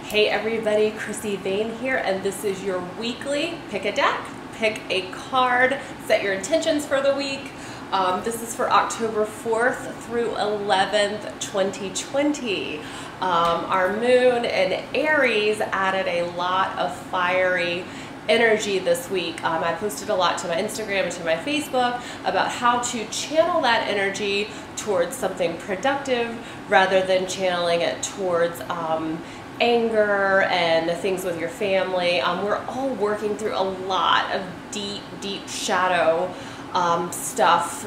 Hey everybody, Krissy Vaine here, and this is your weekly pick a deck, pick a card, set your intentions for the week. This is for October 4th through 11th, 2020. Our moon in Aries added a lot of fiery energy this week. I posted a lot to my Instagram and to my Facebook about how to channel that energy towards something productive rather than channeling it towards anger and things with your family. We're all working through a lot of deep shadow stuff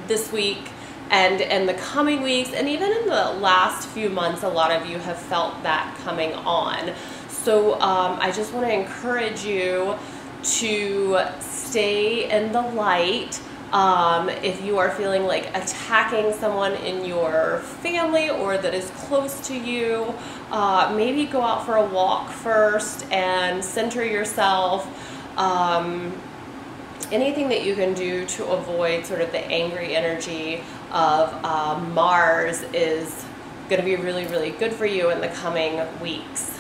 this week and in the coming weeks, and even in the last few months, a lot of you have felt that coming on. So I just want to encourage you to stay in the light. If you are feeling like attacking someone in your family or that is close to you, maybe go out for a walk first and center yourself. Anything that you can do to avoid sort of the angry energy of Mars is going to be really good for you in the coming weeks.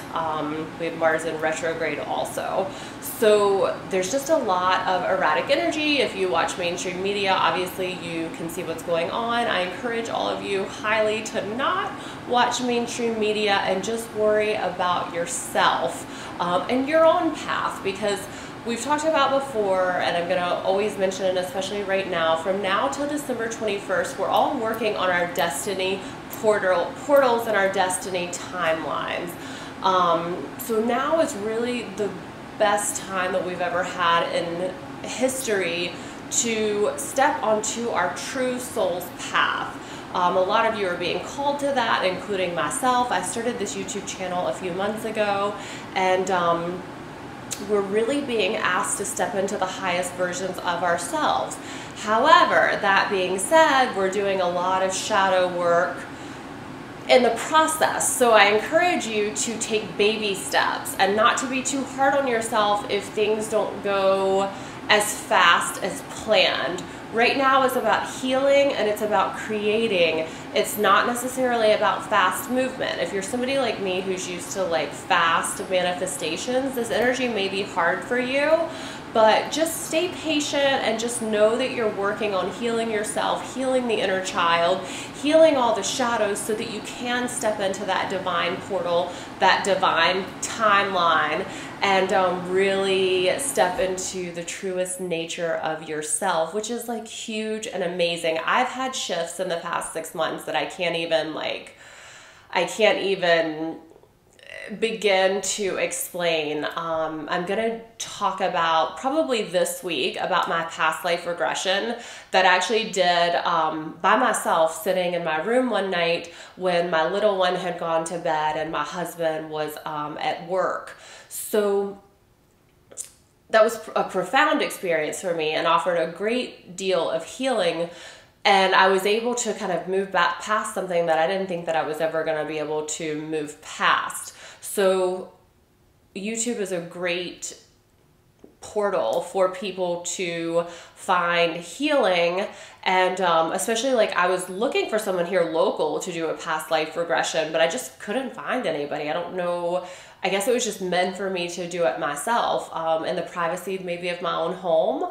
We have Mars in retrograde also. So there's just a lot of erratic energy. If you watch mainstream media, obviously you can see what's going on. I encourage all of you highly to not watch mainstream media and just worry about yourself and your own path, because we've talked about before, and I'm going to always mention it, especially right now, from now till December 21st, we're all working on our destiny portals and our destiny timelines. So now is really the best time that we've ever had in history to step onto our true soul's path. A lot of you are being called to that, including myself. I started this YouTube channel a few months ago, and we're really being asked to step into the highest versions of ourselves. However, that being said, we're doing a lot of shadow work in the process. So I encourage you to take baby steps and not to be too hard on yourself if things don't go as fast as planned. Right now is about healing and it's about creating. It's not necessarily about fast movement. If you're somebody like me who's used to like fast manifestations, this energy may be hard for you, but just stay patient and just know that you're working on healing yourself, healing the inner child, healing all the shadows so that you can step into that divine portal, that divine timeline, and really step into the truest nature of yourself, which is like huge and amazing. I've had shifts in the past 6 months that I can't even begin to explain. I'm gonna talk about probably this week about my past life regression that I actually did by myself, sitting in my room one night when my little one had gone to bed and my husband was at work. So that was a profound experience for me and offered a great deal of healing. And I was able to kind of move back past something that I didn't think that I was ever going to be able to move past. So YouTube is a great portal for people to find healing, and especially like I was looking for someone here local to do a past life regression, but I just couldn't find anybody. I don't know. I guess it was just meant for me to do it myself in the privacy maybe of my own home.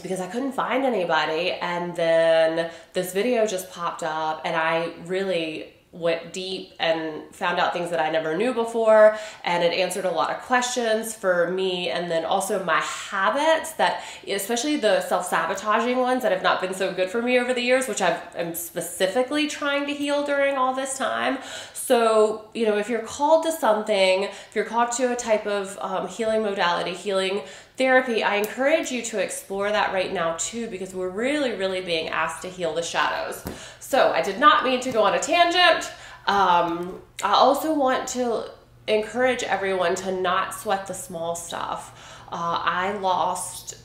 Because I couldn't find anybody, and then this video just popped up and I really went deep and found out things that I never knew before, and it answered a lot of questions for me, and then also my habits, that especially the self-sabotaging ones that have not been so good for me over the years, which I'm specifically trying to heal during all this time. So, you know, if you're called to something, if you're called to a type of healing modality, healing therapy, I encourage you to explore that right now too, because we're really being asked to heal the shadows. So I did not mean to go on a tangent. I also want to encourage everyone to not sweat the small stuff. I lost,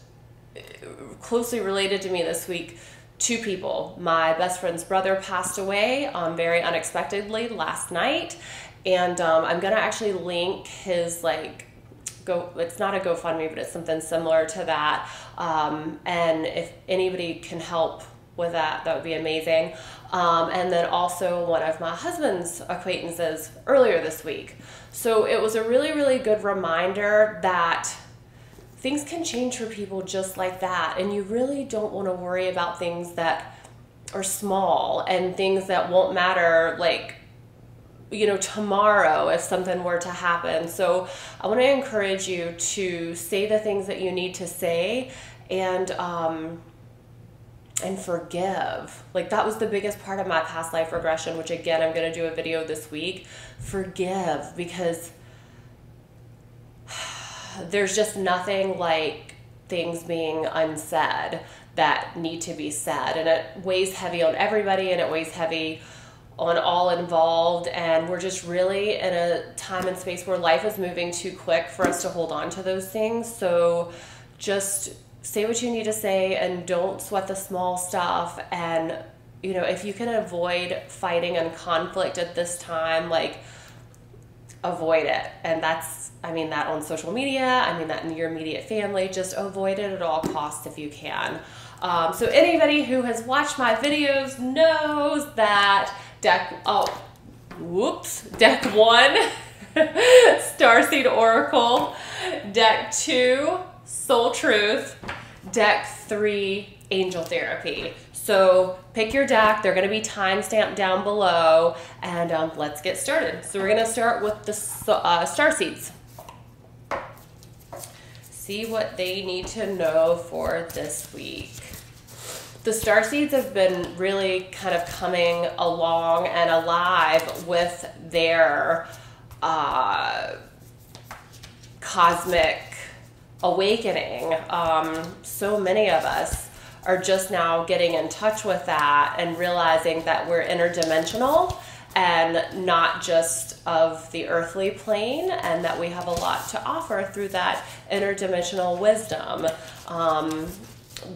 closely related to me this week, 2 people. My best friend's brother passed away very unexpectedly last night, and I'm gonna actually link his it's not a GoFundMe, but it's something similar to that. And if anybody can help with that, that would be amazing. And then also one of my husband's acquaintances earlier this week. So it was a really, really good reminder that things can change for people just like that. And you really don't want to worry about things that are small and things that won't matter, like, you know, tomorrow if something were to happen. So I want to encourage you to say the things that you need to say and forgive. Like, that was the biggest part of my past life regression, which again, I'm going to do a video this week. Forgive, because there's just nothing like things being unsaid that need to be said. And it weighs heavy on everybody, and it weighs heavy on all involved. And we're just really in a time and space where life is moving too quick for us to hold on to those things. So just say what you need to say and don't sweat the small stuff. And, you know, if you can avoid fighting and conflict at this time, like, avoid it. And that's, I mean that on social media, I mean that in your immediate family, just avoid it at all costs if you can. So anybody who has watched my videos knows that deck 1, Starseed Oracle, deck 2, Soul Truth, deck 3, Angel Therapy. So pick your deck. They're going to be time stamped down below, and let's get started. So we're going to start with the Starseeds. See what they need to know for this week. The Starseeds have been really kind of coming along and alive with their cosmic awakening. So many of us are just now getting in touch with that and realizing that we're interdimensional and not just of the earthly plane, and that we have a lot to offer through that interdimensional wisdom.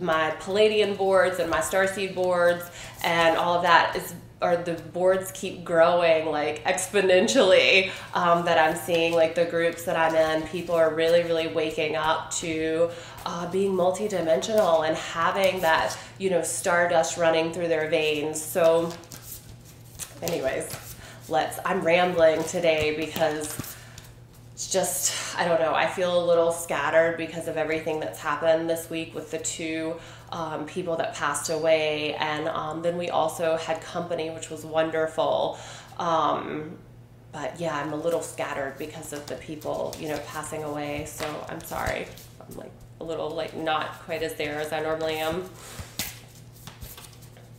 My Palladian boards and my Starseed boards and all of that the boards keep growing like exponentially, that I'm seeing, like the groups that I'm in, people are really, really waking up to being multidimensional and having that, you know, stardust running through their veins. So anyways, I'm rambling today because it's just, I don't know, I feel a little scattered because of everything that's happened this week with the 2 people that passed away. And then we also had company, which was wonderful. But yeah, I'm a little scattered because of the people, you know, passing away. So I'm sorry. I'm like a little like not quite as there as I normally am.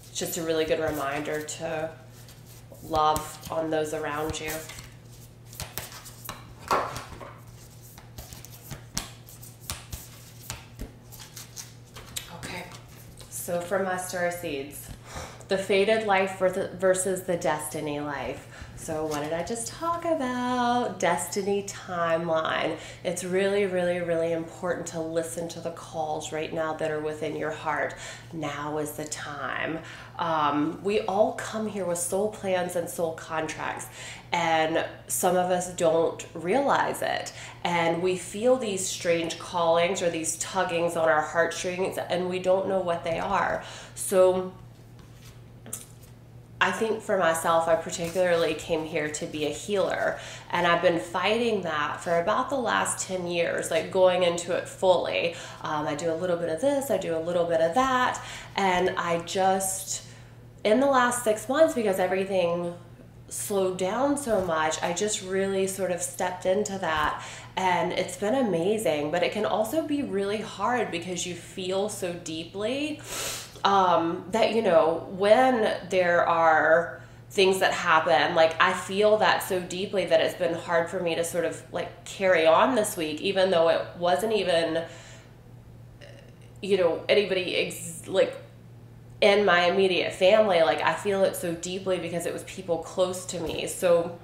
It's just a really good reminder to love on those around you. Okay, so for my Starseeds, the fated life versus the destiny life. So what did I just talk about? Destiny timeline. It's really, really, really important to listen to the calls right now that are within your heart. Now is the time. We all come here with soul plans and soul contracts, and some of us don't realize it. And we feel these strange callings or these tuggings on our heartstrings, and we don't know what they are. So I think for myself, I particularly came here to be a healer, and I've been fighting that for about the last 10 years, like going into it fully. I do a little bit of this, I do a little bit of that, and I just, in the last 6 months, because everything slowed down so much, I just really sort of stepped into that, and it's been amazing. But it can also be really hard because you feel so deeply that, you know, when there are things that happen, like I feel that so deeply that it's been hard for me to sort of like carry on this week, even though it wasn't even, you know, anybody like in my immediate family. Like I feel it so deeply because it was people close to me. So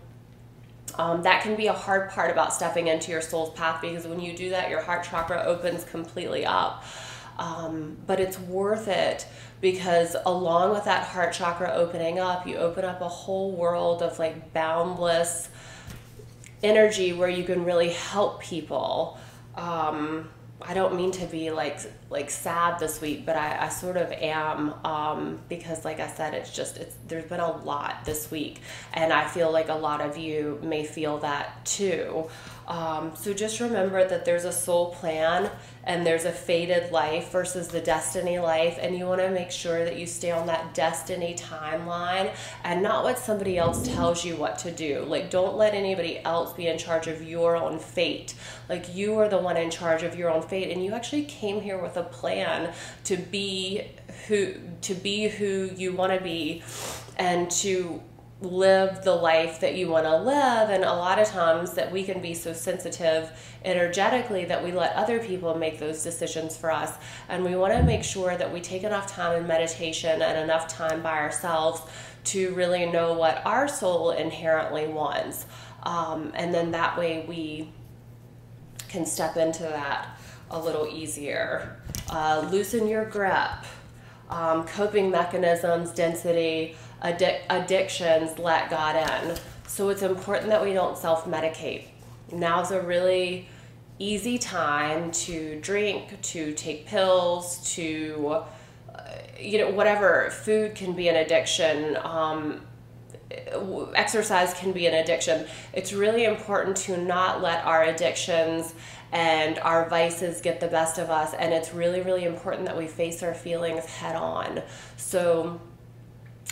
that can be a hard part about stepping into your soul's path, because when you do that, your heart chakra opens completely up. But it's worth it, because along with that heart chakra opening up, you open up a whole world of like boundless energy where you can really help people. I don't mean to be like like sad this week, but I sort of am, because like I said, there's been a lot this week, and I feel like a lot of you may feel that too. So just remember that there's a soul plan and there's a fated life versus the destiny life, and you want to make sure that you stay on that destiny timeline and not what somebody else tells you what to do. Like, don't let anybody else be in charge of your own fate. Like, you are the one in charge of your own fate, and you actually came here with a plan to be who you want to be and to live the life that you want to live. And a lot of times that we can be so sensitive energetically that we let other people make those decisions for us, and we want to make sure that we take enough time in meditation and enough time by ourselves to really know what our soul inherently wants, and then that way we can step into that a little easier. Loosen your grip, coping mechanisms, density, addictions, let God in. So it's important that we don't self-medicate. Now's a really easy time to drink, to take pills, to, whatever. Food can be an addiction. Exercise can be an addiction. It's really important to not let our addictions and our vices get the best of us, and it's really, really important that we face our feelings head on so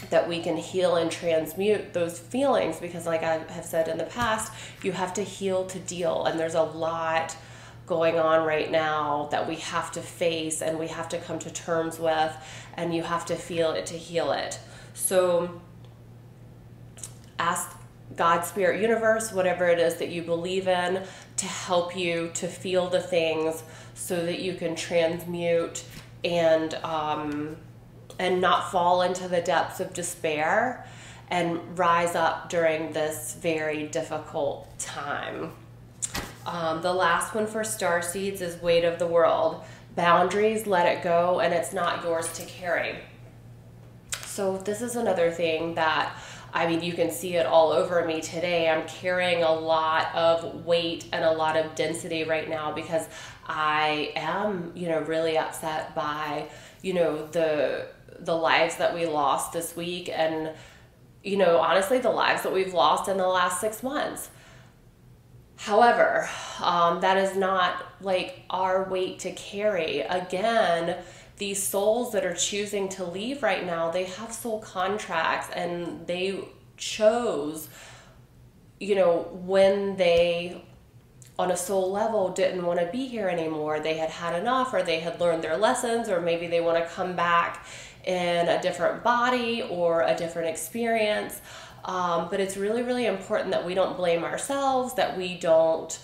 that we can heal and transmute those feelings, because like I have said in the past, you have to heal to deal, and there's a lot going on right now that we have to face and we have to come to terms with, and you have to feel it to heal it. So ask God, Spirit, Universe, whatever it is that you believe in, to help you to feel the things so that you can transmute and not fall into the depths of despair and rise up during this very difficult time. The last one for Starseeds is weight of the world. Boundaries, let it go, and it's not yours to carry. So this is another thing that, I mean, you can see it all over me today. I'm carrying a lot of weight and a lot of density right now because I am, really upset by, the lives that we lost this week, and, honestly, the lives that we've lost in the last 6 months. However, that is not like our weight to carry. Again, these souls that are choosing to leave right now, they have soul contracts, and they chose, when they, on a soul level, didn't want to be here anymore. They had had enough, or they had learned their lessons, or maybe they want to come back in a different body or a different experience. But it's really, really important that we don't blame ourselves, that we don't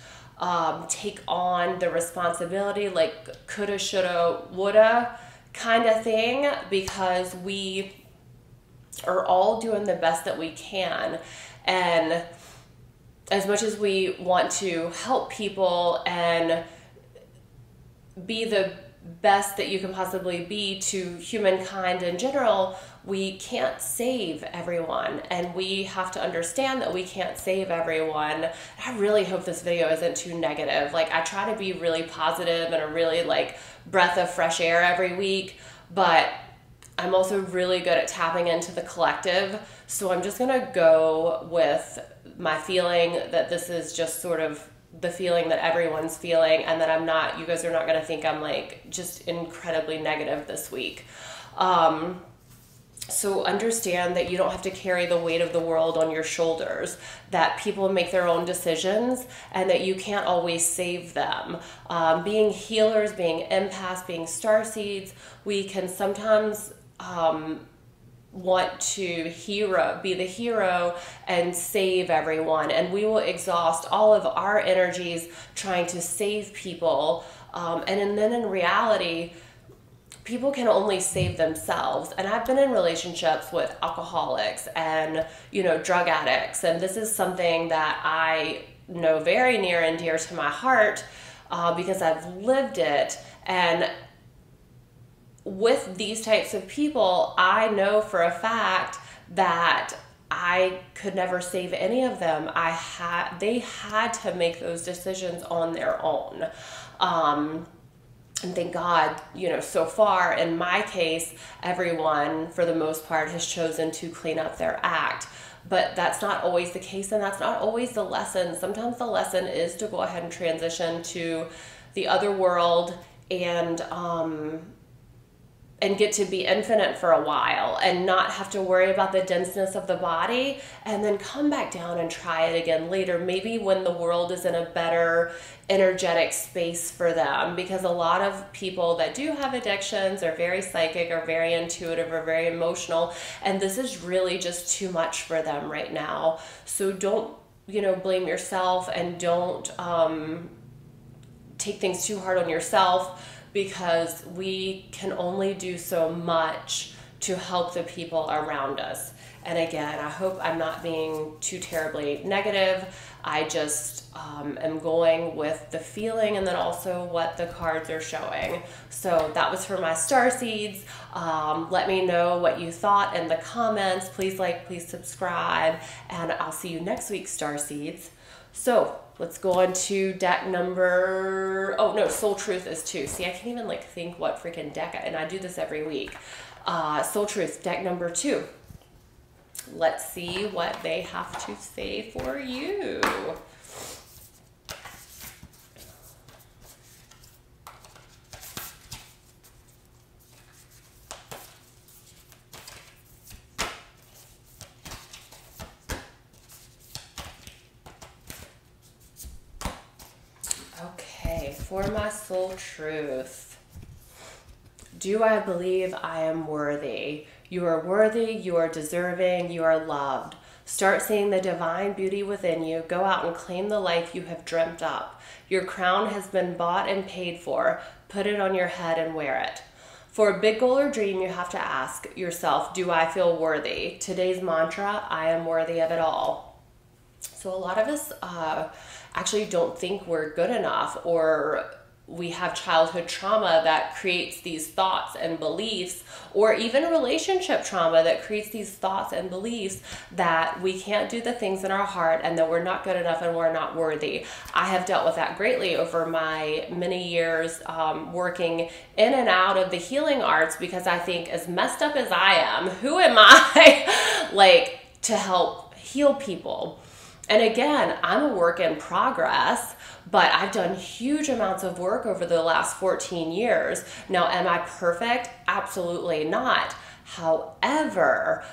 take on the responsibility like coulda, shoulda, woulda kind of thing, because we are all doing the best that we can. And as much as we want to help people and be the best that you can possibly be to humankind in general, we can't save everyone, and we have to understand that we can't save everyone. I really hope this video isn't too negative. Like, I try to be really positive and a really breath of fresh air every week, but I'm also really good at tapping into the collective. So I'm just gonna go with my feeling that this is just sort of the feeling that everyone's feeling, and that you guys are not gonna think I'm just incredibly negative this week. So understand that you don't have to carry the weight of the world on your shoulders, that people make their own decisions, and that you can't always save them. Being healers, being empaths, being starseeds, we can sometimes want to be the hero and save everyone, and we will exhaust all of our energies trying to save people, and then in reality, people can only save themselves. And I've been in relationships with alcoholics and drug addicts, and this is something that I know very near and dear to my heart, because I've lived it. And with these types of people, I know for a fact that I could never save any of them. They had to make those decisions on their own. And thank God, you know, so far in my case, everyone for the most part has chosen to clean up their act. But that's not always the case, and that's not always the lesson. Sometimes the lesson is to go ahead and transition to the other world and get to be infinite for a while and not have to worry about the denseness of the body, and then come back down and try it again later, maybe when the world is in a better energetic space for them. Because a lot of people that do have addictions are very psychic or very intuitive or very emotional, and this is really just too much for them right now. So don't, you know, blame yourself, and don't take things too hard on yourself, because we can only do so much to help the people around us. And again, I hope I'm not being too terribly negative. I just am going with the feeling and then also what the cards are showing. So that was for my starseeds. Let me know what you thought in the comments. Please like, please subscribe, and I'll see you next week, starseeds. So let's go on to deck number, oh no, Soul Truth is 2. See, I can't even like think what freaking deck, and I do this every week. Soul Truth, deck number 2. Let's see what they have to say for you. Okay, for my Soul Truth. Do I believe I am worthy? You are worthy, you are deserving, you are loved. Start seeing the divine beauty within you. Go out and claim the life you have dreamt up. Your crown has been bought and paid for. Put it on your head and wear it. For a big goal or dream, you have to ask yourself, do I feel worthy? Today's mantra, I am worthy of it all. So a lot of us actually don't think we're good enough, or we have childhood trauma that creates these thoughts and beliefs, or even relationship trauma that creates these thoughts and beliefs that we can't do the things in our heart and that we're not good enough and we're not worthy. I have dealt with that greatly over my many years working in and out of the healing arts, because I think, as messed up as I am, who am I like to help heal people? And again, I'm a work in progress, but I've done huge amounts of work over the last 14 years. Now, am I perfect? Absolutely not. However,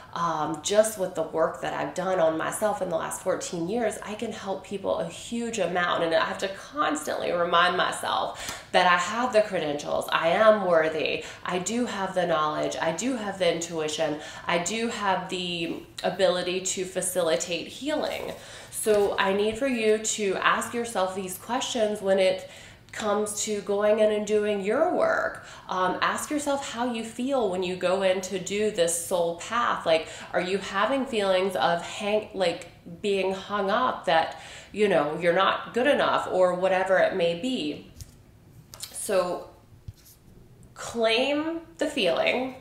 just with the work that I've done on myself in the last 14 years, I can help people a huge amount. And I have to constantly remind myself that I have the credentials, I am worthy, I do have the knowledge, I do have the intuition, I do have the ability to facilitate healing. So I need for you to ask yourself these questions when it comes to going in and doing your work. Ask yourself how you feel when you go in to do this soul path. Like, are you having feelings of being hung up that, you know, you're not good enough, or whatever it may be? So claim the feeling,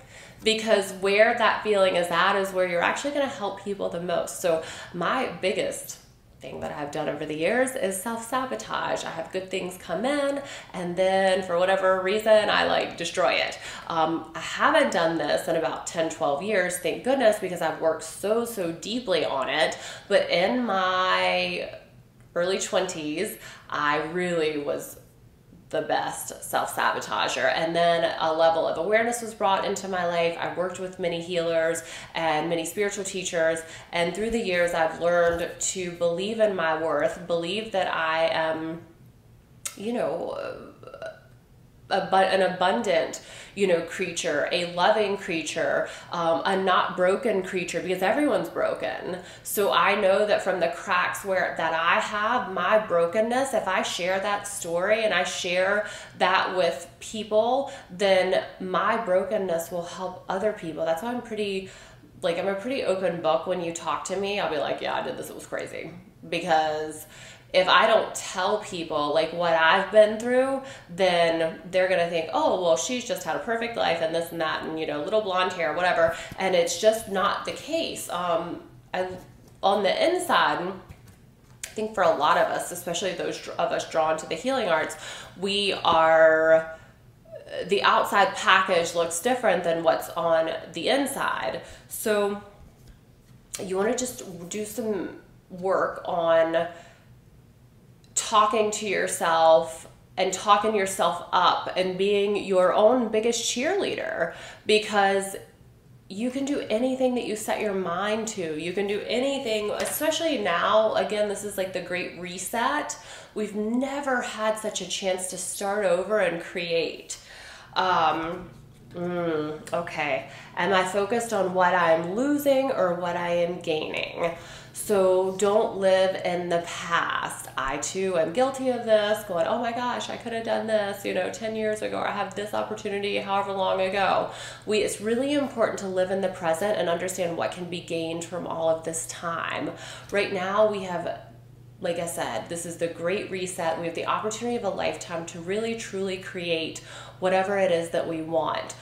because where that feeling is at is where you're actually going to help people the most. So my biggest thing that I've done over the years is self-sabotage. I have good things come in, and then for whatever reason I like destroy it. I haven't done this in about 10-12 years, thank goodness, because I've worked so deeply on it. But in my early 20s, I really was the best self-sabotager. And then a level of awareness was brought into my life. I worked with many healers and many spiritual teachers, and through the years I've learned to believe in my worth, believe that I am, you know, an abundant, you know, creature, a loving creature, a not broken creature, because everyone's broken. So I know that from the cracks that I have, my brokenness, if I share that story and I share that with people, then my brokenness will help other people. That's why I'm a pretty open book. When you talk to me, I'll be like, yeah, I did this, it was crazy. Because if I don't tell people like what I've been through, then they're going to think, oh, well, she's just had a perfect life and this and that, and, you know, little blonde hair, whatever. And it's just not the case. On the inside, I think for a lot of us, especially those of us drawn to the healing arts, we are the outside package looks different than what's on the inside. So you want to just do some work on talking to yourself and talking yourself up and being your own biggest cheerleader, because you can do anything that you set your mind to. You can do anything, especially now. Again, this is like the great reset. We've never had such a chance to start over and create. Okay. Am I focused on what I'm losing or what I am gaining? So don't live in the past. I too am guilty of this, going, oh my gosh, I could have done this, 10 years ago, or I have this opportunity however long ago. It's really important to live in the present and understand what can be gained from all of this time. Right now we have, like I said, this is the great reset. We have the opportunity of a lifetime to really truly create whatever it is that we want.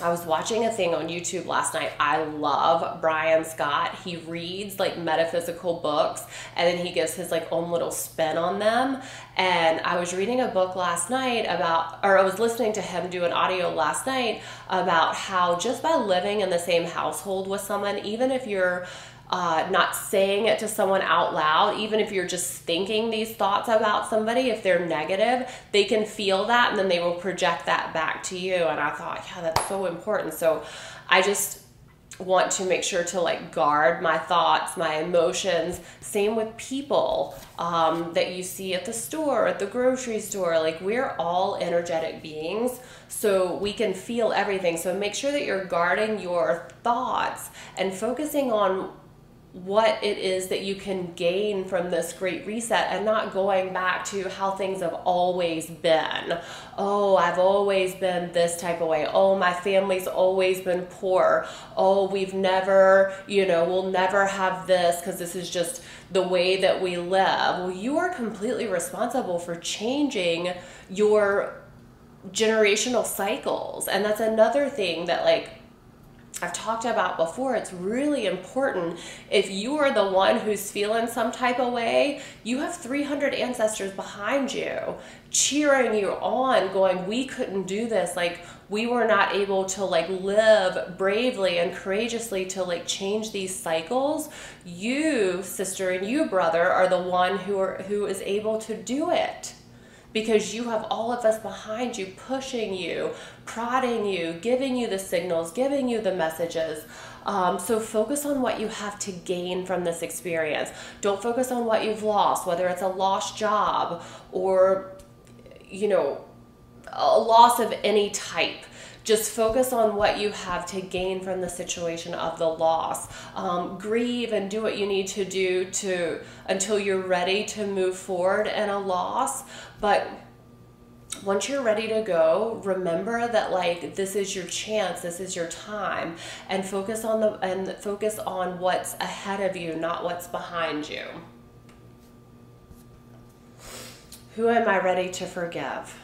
I was watching a thing on YouTube last night. I love Brian Scott. He reads like metaphysical books and then he gives his like own little spin on them. And I was reading a book last night I was listening to him do an audio last night about how just by living in the same household with someone, even if you're not saying it to someone out loud, even if you're just thinking these thoughts about somebody, if they're negative, they can feel that and then they will project that back to you. And I thought, yeah, that's so important. So I just want to make sure to like guard my thoughts, my emotions. Same with people that you see at the store, at the grocery store. Like, we're all energetic beings, so we can feel everything. So make sure that you're guarding your thoughts and focusing on what it is that you can gain from this great reset, and not going back to how things have always been. Oh, I've always been this type of way. Oh, my family's always been poor. Oh, we've never, we'll never have this because this is just the way that we live. Well, you are completely responsible for changing your generational cycles. And that's another thing that I've talked about before. It's really important. If you are the one who's feeling some type of way, you have 300 ancestors behind you cheering you on, going, we couldn't do this. We were not able to live bravely and courageously to change these cycles. You, sister, and you, brother, are the one who is able to do it. Because you have all of us behind you, pushing you, prodding you, giving you the signals, giving you the messages. So focus on what you have to gain from this experience. Don't focus on what you've lost, whether it's a lost job or, a loss of any type. Just focus on what you have to gain from the situation of the loss. Grieve and do what you need to do until you're ready to move forward in a loss. But once you're ready to go, remember that this is your chance, this is your time, and focus on what's ahead of you, not what's behind you. Who am I ready to forgive?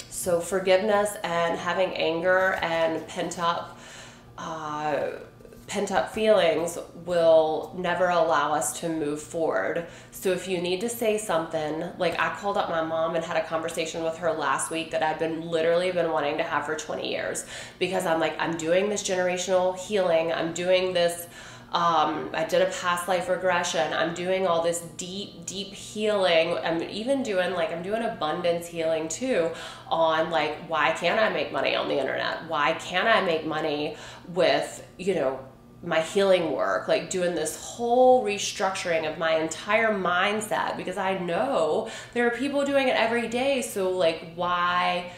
So forgiveness and having anger and pent up feelings will never allow us to move forward. So if you need to say something, I called up my mom and had a conversation with her last week that I've literally been wanting to have for 20 years, because I'm doing this generational healing. I'm doing this, I did a past life regression. I'm doing all this deep, deep healing. I'm even doing I'm doing abundance healing too on why can't I make money on the internet? Why can't I make money with, my healing work, doing this whole restructuring of my entire mindset, because I know there are people doing it every day. So why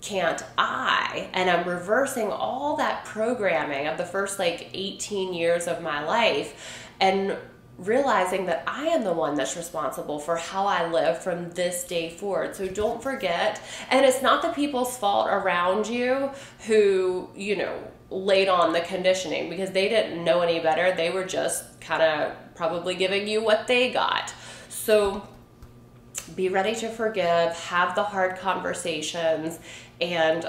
can't I? And I'm reversing all that programming of the first 18 years of my life and realizing that I am the one that's responsible for how I live from this day forward. So don't forget, and it's not the people's fault around you who, laid on the conditioning, because they didn't know any better. They were just kind of probably giving you what they got. So be ready to forgive, have the hard conversations, and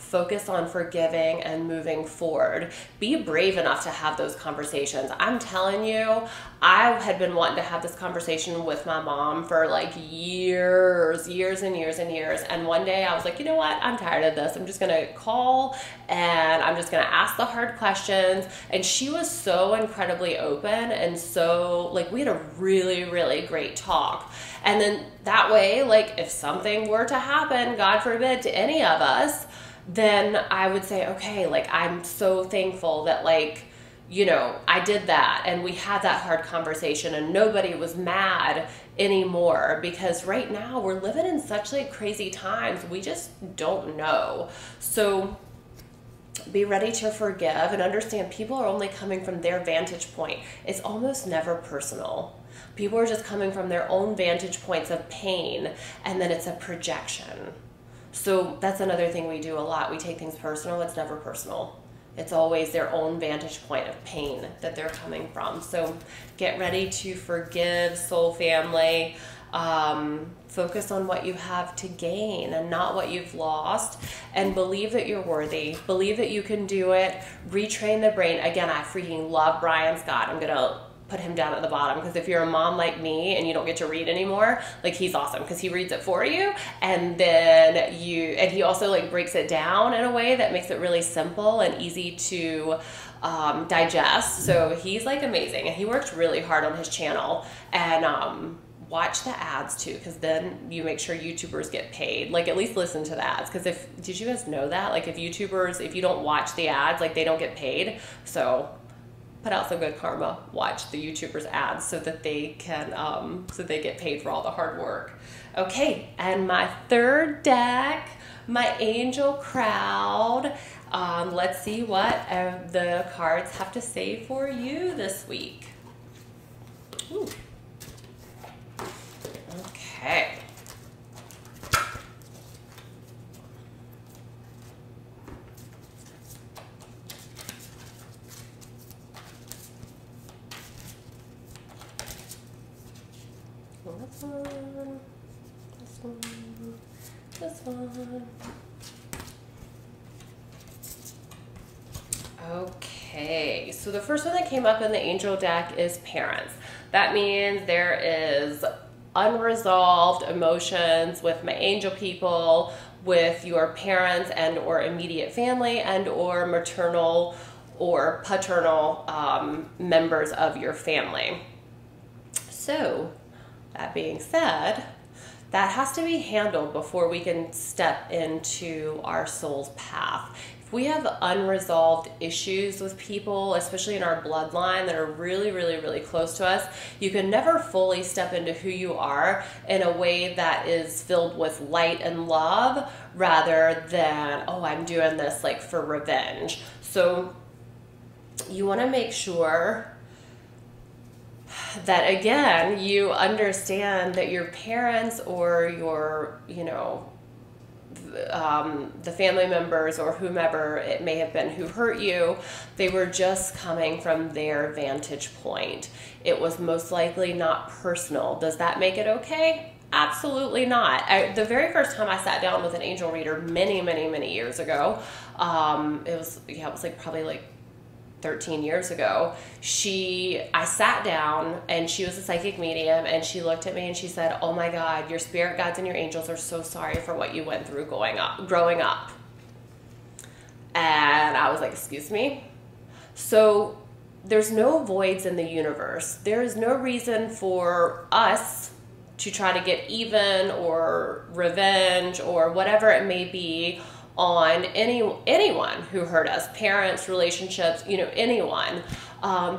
focus on forgiving and moving forward. Be brave enough to have those conversations. I'm telling you, I had been wanting to have this conversation with my mom for like years and years. And one day I was like, you know what? I'm tired of this. I'm just going to call and I'm just going to ask the hard questions. And she was so incredibly open. And so like we had a really, really great talk. And then that way, like if something were to happen, God forbid, to any of us, then I would say, okay, like I'm so thankful that like, you know, I did that and we had that hard conversation and nobody was mad anymore, because right now we're living in such like crazy times. We just don't know. So be ready to forgive and understand people are only coming from their vantage point. It's almost never personal. People are just coming from their own vantage points of pain, and then it's a projection. So that's another thing we do a lot. We take things personal. It's never personal. It's always their own vantage point of pain that they're coming from. So get ready to forgive, soul family. Focus on what you have to gain and not what you've lost, and believe that you're worthy. Believe that you can do it. Retrain the brain. Again, I freaking love Brian Scott. I'm going to put him down at the bottom, because if you're a mom like me and you don't get to read anymore, like he's awesome because he reads it for you, and then he also like breaks it down in a way that makes it really simple and easy to digest. So he's like amazing, and he worked really hard on his channel. And watch the ads too, because then you make sure YouTubers get paid. Like at least listen to the ads, because did you guys know that like if you don't watch the ads, like they don't get paid? So put out some good karma. Watch the YouTubers ads so that they can so they get paid for all the hard work. Okay, and my third deck, my angel crowd. Let's see what the cards have to say for you this week. Ooh. Okay. This one, this one, this one. Okay, so the first one that came up in the angel deck is parents. That means there is unresolved emotions with my angel people, with your parents and or immediate family and or maternal or paternal members of your family. So that being said, that has to be handled before we can step into our soul's path. If we have unresolved issues with people, especially in our bloodline, that are really, really, really close to us, you can never fully step into who you are in a way that is filled with light and love, rather than, oh, I'm doing this like for revenge. So you want to make sure that, again, you understand that your parents or your, the family members or whomever it may have been who hurt you, they were just coming from their vantage point. It was most likely not personal. Does that make it okay? Absolutely not. The very first time I sat down with an angel reader many, many, many years ago, it was like probably like 13 years ago, I sat down and she was a psychic medium, and she looked at me and she said, oh my God, your spirit guides and your angels are so sorry for what you went through growing up. And I was like, excuse me? So there's no voids in the universe. There is no reason for us to try to get even or revenge or whatever it may be on anyone who hurt us, parents, relationships, anyone,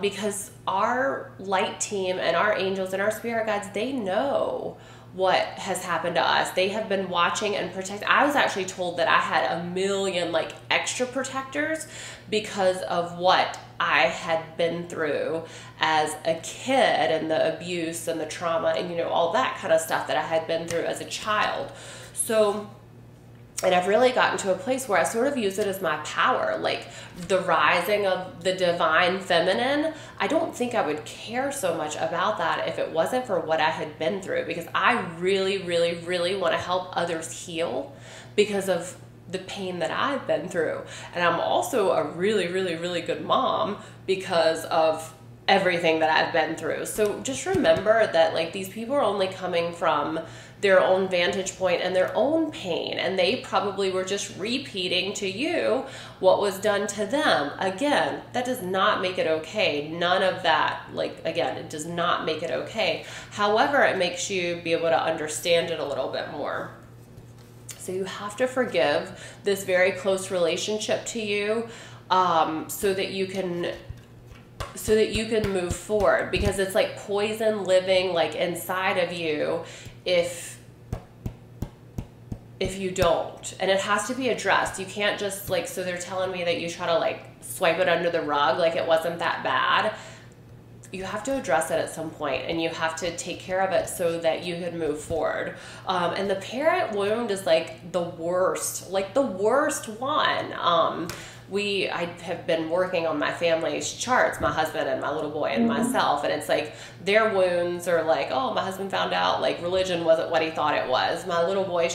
because our light team and our angels and our spirit guides, they know what has happened to us. They have been watching and protecting. I was actually told that I had 1 million like extra protectors because of what I had been through as a kid, and the abuse and the trauma and all that kind of stuff that I had been through as a child. So, and I've really gotten to a place where I sort of use it as my power, like the rising of the divine feminine. I don't think I would care so much about that if it wasn't for what I had been through, because I really, really, really want to help others heal because of the pain that I've been through. And I'm also a really, really, really good mom because of everything that I've been through. So just remember that like these people are only coming from their own vantage point and their own pain, and they probably were just repeating to you what was done to them. Again, that does not make it okay. None of that, like, again, it does not make it okay. However, it makes you be able to understand it a little bit more. So you have to forgive this very close relationship to you, so that you can move forward, because it's like poison living like inside of you if you don't. And it has to be addressed. You can't just like, so they're telling me that you try to like swipe it under the rug like it wasn't that bad. You have to address it at some point, and you have to take care of it so that you can move forward. And the parent wound is like the worst one. I have been working on my family's charts, my husband and my little boy and myself, and it's like their wounds are like, oh, my husband found out like religion wasn't what he thought it was. My little boy's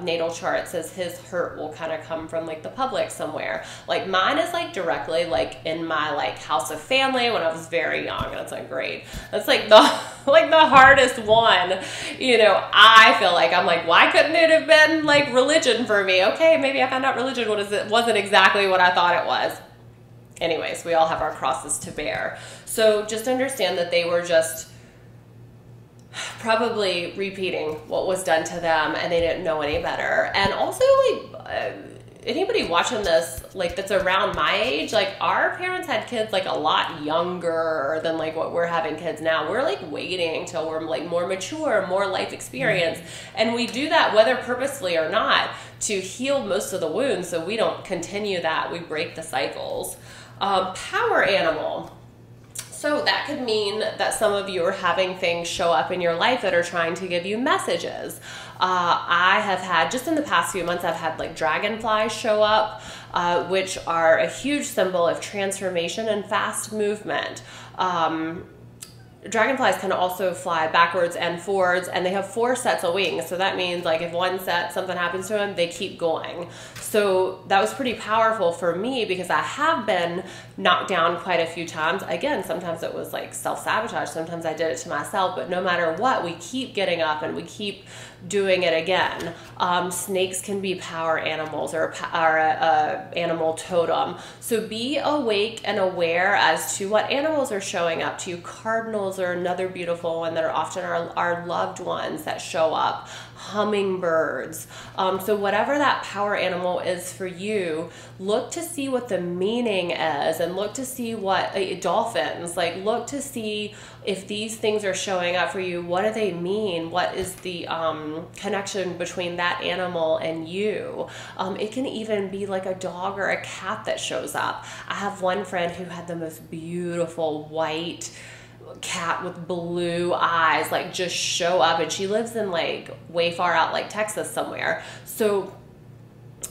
natal chart says his hurt will kind of come from like the public somewhere. Like mine is like directly like in my like house of family when I was very young, and it's like great. That's like the hardest one, you know. I feel like I'm like, why couldn't it have been like religion for me? Okay, maybe I found out religion wasn't exactly what I thought it was. Anyways, we all have our crosses to bear. So just understand that they were just probably repeating what was done to them, and they didn't know any better. And also, like, anybody watching this, like, that's around my age, like, our parents had kids, like, a lot younger than, like, what we're having kids now. We're, like, waiting until we're, like, more mature, more life experience. And we do that, whether purposely or not, to heal most of the wounds so we don't continue that. We break the cycles. Power animal. So that could mean that some of you are having things show up in your life that are trying to give you messages. I have had, just in the past few months, I've had like dragonflies show up, which are a huge symbol of transformation and fast movement. Dragonflies can also fly backwards and forwards, and they have 4 sets of wings. So that means like if one set, something happens to them, they keep going. So that was pretty powerful for me because I have been knocked down quite a few times. Again, sometimes it was like self-sabotage. Sometimes I did it to myself, but no matter what, we keep getting up and we keep doing it again. Snakes can be power animals or animal totem. So be awake and aware as to what animals are showing up to you. Cardinals are another beautiful one that are often our loved ones that show up. Hummingbirds. So whatever that power animal is for you, look to see what the meaning is, and look to see what dolphins, like look to see if these things are showing up for you. What do they mean? What is the connection between that animal and you? It can even be like a dog or a cat that shows up. I have one friend who had the most beautiful white cat with blue eyes like just show up, and she lives in like way far out like Texas somewhere. So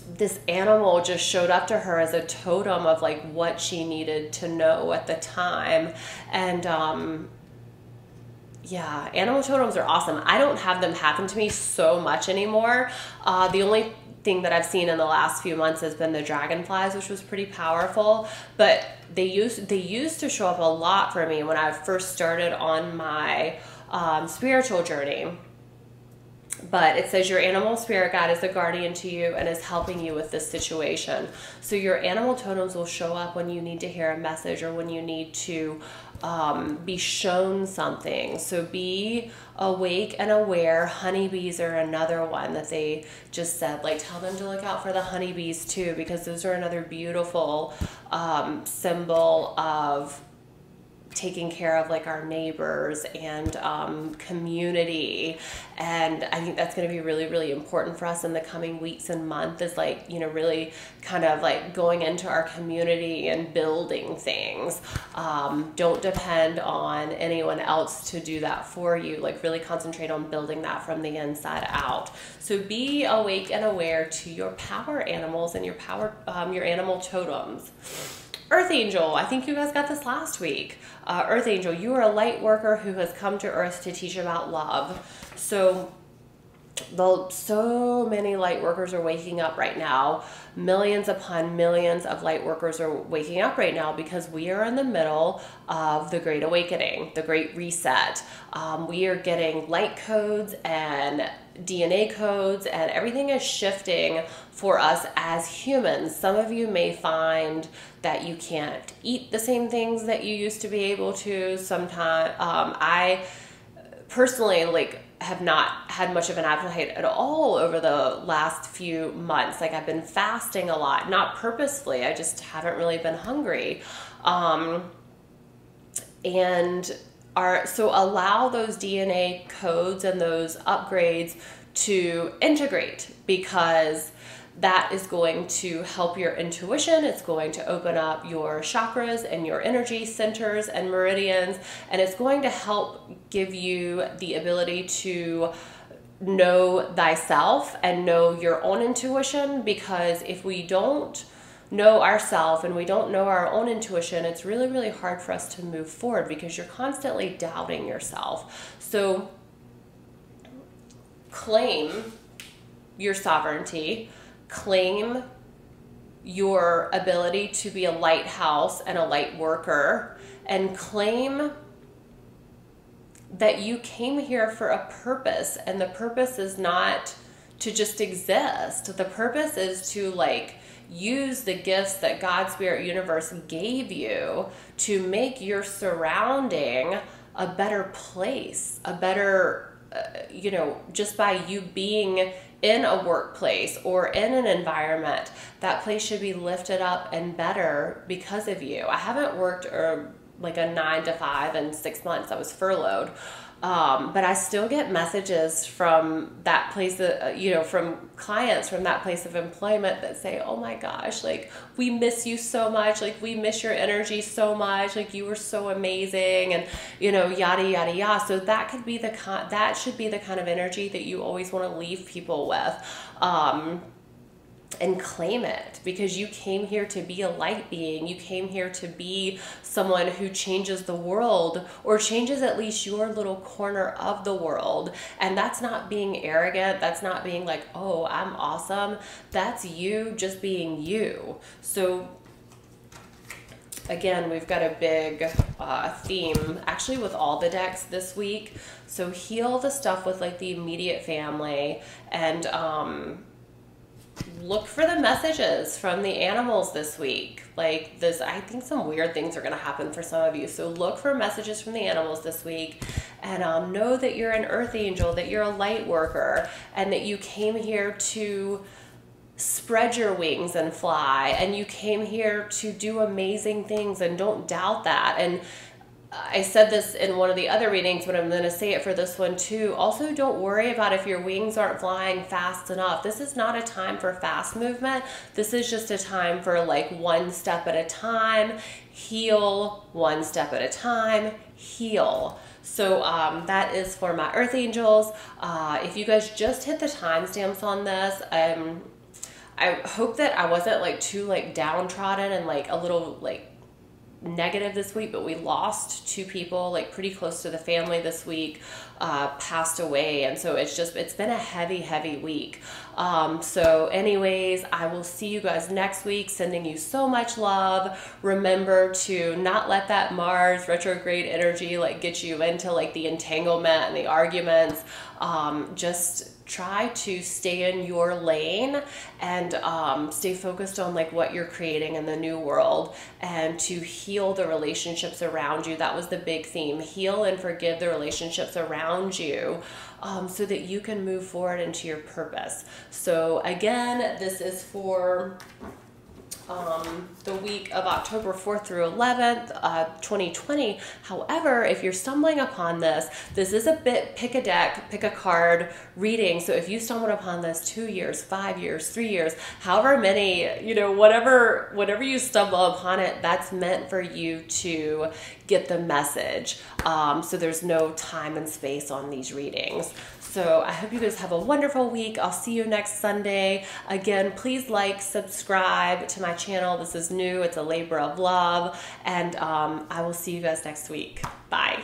this animal just showed up to her as a totem of like what she needed to know at the time. And yeah, animal totems are awesome. I don't have them happen to me so much anymore. The only thing that I've seen in the last few months has been the dragonflies, which was pretty powerful, but they used to show up a lot for me when I first started on my spiritual journey. But it says your animal spirit guide is a guardian to you and is helping you with this situation. So your animal totems will show up when you need to hear a message or when you need to be shown something. So be awake and aware. Honeybees are another one that they just said, like, tell them to look out for the honeybees too, because those are another beautiful symbol of taking care of like our neighbors and community. And I think that's going to be really, really important for us in the coming weeks and months, is like, you know, really kind of like going into our community and building things. Don't depend on anyone else to do that for you. Like really concentrate on building that from the inside out. So be awake and aware to your power animals and your animal totems. Earth Angel, I think you guys got this last week. Earth Angel, you are a light worker who has come to Earth to teach about love. So so many light workers are waking up right now. Millions upon millions of light workers are waking up right now because we are in the middle of the Great Awakening, the Great Reset. We are getting light codes and DNA codes, and everything is shifting for us as humans. Some of you may find that you can't eat the same things that you used to be able to. Sometimes I personally have not had much of an appetite at all over the last few months. I've been fasting a lot, not purposefully, I just haven't really been hungry. So allow those DNA codes and those upgrades to integrate, because that is going to help your intuition. It's going to open up your chakras and your energy centers and meridians, and it's going to help give you the ability to know thyself and know your own intuition. Because if we don't know ourselves and we don't know our own intuition, it's really, really hard for us to move forward, because you're constantly doubting yourself. So claim your sovereignty, claim your ability to be a lighthouse and a light worker, and claim that you came here for a purpose, and the purpose is not to just exist. The purpose is to use the gifts that God, Spirit, Universe gave you to make your surrounding a better place, a better, just by you being in a workplace or in an environment, that place should be lifted up and better because of you. I haven't worked a 9 to 5 in 6 months. I was furloughed. But I still get messages from that place, from clients from that place of employment that say, oh my gosh, we miss you so much. We miss your energy so much. You were so amazing, and, yada, yada, yada. So that should be the kind of energy that you always want to leave people with. And claim it, because you came here to be a light being. You came here to be someone who changes the world, or changes at least your little corner of the world. And that's not being arrogant. That's not being oh, I'm awesome. That's you just being you. So again, we've got a big theme actually with all the decks this week. So heal the stuff with the immediate family, and look for the messages from the animals this week. I think some weird things are going to happen for some of you. So look for messages from the animals this week, and know that you're an earth angel, that you're a light worker, and that you came here to spread your wings and fly, and you came here to do amazing things, and don't doubt that. And I said this in one of the other readings, but I'm going to say it for this one too. Also, don't worry about if your wings aren't flying fast enough. This is not a time for fast movement. This is just a time for one step at a time. Heal one step at a time. Heal. So that is for my earth angels. If you guys just hit the timestamps on this, I hope that I wasn't too downtrodden and a little negative this week, but we lost 2 people pretty close to the family this week, passed away, and so it's been a heavy week. So anyways, I will see you guys next week, sending you so much love. Remember to not let that Mars retrograde energy get you into the entanglement and the arguments. Just try to stay in your lane and stay focused on what you're creating in the new world, and to heal the relationships around you. That was the big theme. Heal and forgive the relationships around you, so that you can move forward into your purpose. So again, this is for the week of October 4th through 11th, 2020. However, if you're stumbling upon this is a bit pick a deck, pick a card reading. So if you stumbled upon this 2 years, 5 years, 3 years, however many, whatever you stumble upon it, that's meant for you to get the message. So there's no time and space on these readings. So I hope you guys have a wonderful week. I'll see you next Sunday. Again, please subscribe to my channel. This is new. It's a labor of love. And I will see you guys next week. Bye.